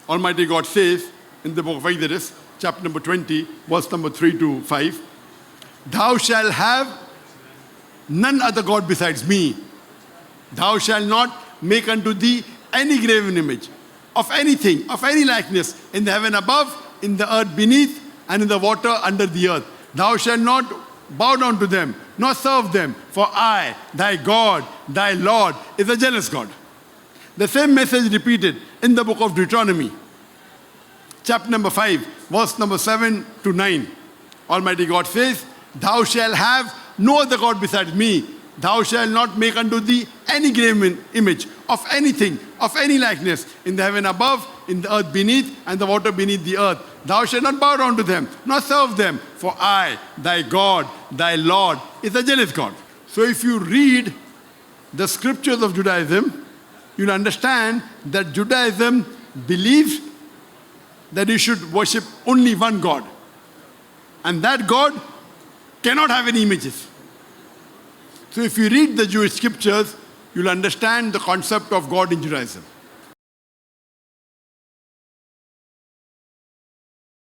Almighty God says in the book of Exodus, chapter number 20, verse number 3 to 5, "Thou shalt have none other God besides me. Thou shalt not make unto thee any graven image of anything, of any likeness, in the heaven above, in the earth beneath, and in the water under the earth. Thou shalt not bow down to them, nor serve them, for I, thy God, thy Lord, is a jealous God." The same message repeated in the book of Deuteronomy, chapter number 5, verse number 7 to 9. Almighty God says, "Thou shalt have no other God besides me. Thou shalt not make unto thee any graven image of anything, of any likeness, in the heaven above, in the earth beneath, and the water beneath the earth. Thou shalt not bow down to them, nor serve them, for I, thy God, thy Lord, is a jealous God." So if you read the scriptures of Judaism, you'll understand that Judaism believes that you should worship only one God. And that God cannot have any images. So if you read the Jewish scriptures, you'll understand the concept of God in Judaism.